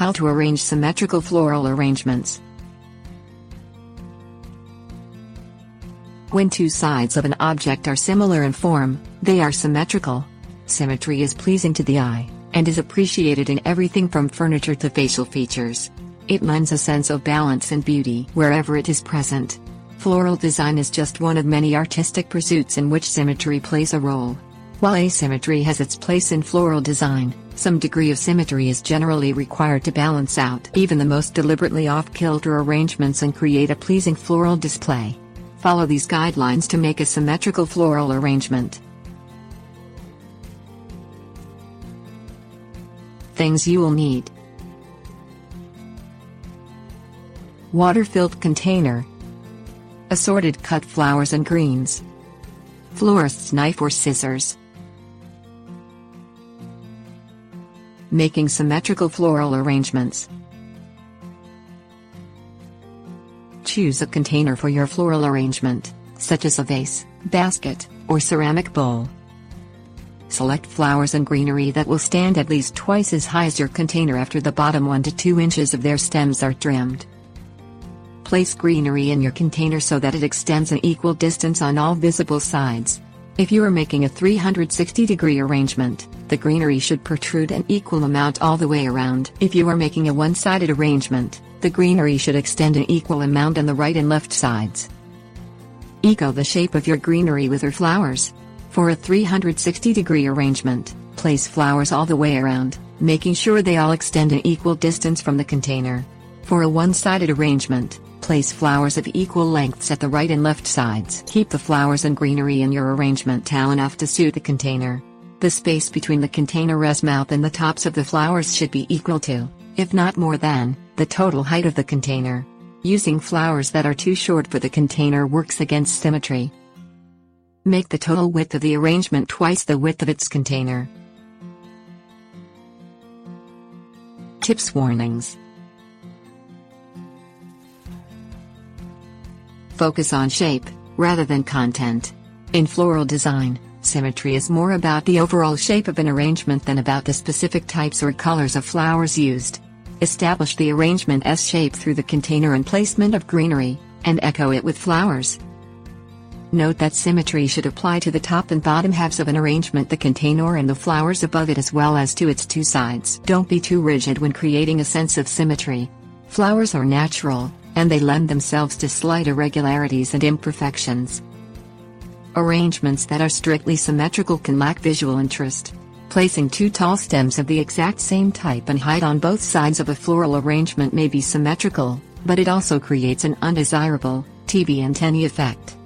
How to arrange symmetrical floral arrangements. When two sides of an object are similar in form, they are symmetrical. Symmetry is pleasing to the eye, and is appreciated in everything from furniture to facial features. It lends a sense of balance and beauty wherever it is present. Floral design is just one of many artistic pursuits in which symmetry plays a role. While asymmetry has its place in floral design, some degree of symmetry is generally required to balance out even the most deliberately off-kilter arrangements and create a pleasing floral display. Follow these guidelines to make a symmetrical floral arrangement. Things you will need: water-filled container, assorted cut flowers and greens, florist's knife or scissors. Making symmetrical floral arrangements. Choose a container for your floral arrangement, such as a vase, basket, or ceramic bowl. Select flowers and greenery that will stand at least twice as high as your container after the bottom 1 to 2 inches of their stems are trimmed. Place greenery in your container so that it extends an equal distance on all visible sides. If you are making a 360-degree arrangement, the greenery should protrude an equal amount all the way around. If you are making a one-sided arrangement, the greenery should extend an equal amount on the right and left sides. Echo the shape of your greenery with your flowers. For a 360-degree arrangement, place flowers all the way around, making sure they all extend an equal distance from the container. For a one-sided arrangement, place flowers of equal lengths at the right and left sides. Keep the flowers and greenery in your arrangement tall enough to suit the container. The space between the container's mouth and the tops of the flowers should be equal to, if not more than, the total height of the container. Using flowers that are too short for the container works against symmetry. Make the total width of the arrangement twice the width of its container. Tips warnings. Focus on shape, rather than content. In floral design, symmetry is more about the overall shape of an arrangement than about the specific types or colors of flowers used. Establish the arrangement's shape through the container and placement of greenery, and echo it with flowers. Note that symmetry should apply to the top and bottom halves of an arrangement, the container and the flowers above it, as well as to its two sides. Don't be too rigid when creating a sense of symmetry. Flowers are natural, and they lend themselves to slight irregularities and imperfections. Arrangements that are strictly symmetrical can lack visual interest. Placing two tall stems of the exact same type and height on both sides of a floral arrangement may be symmetrical, but it also creates an undesirable, TV antennae effect.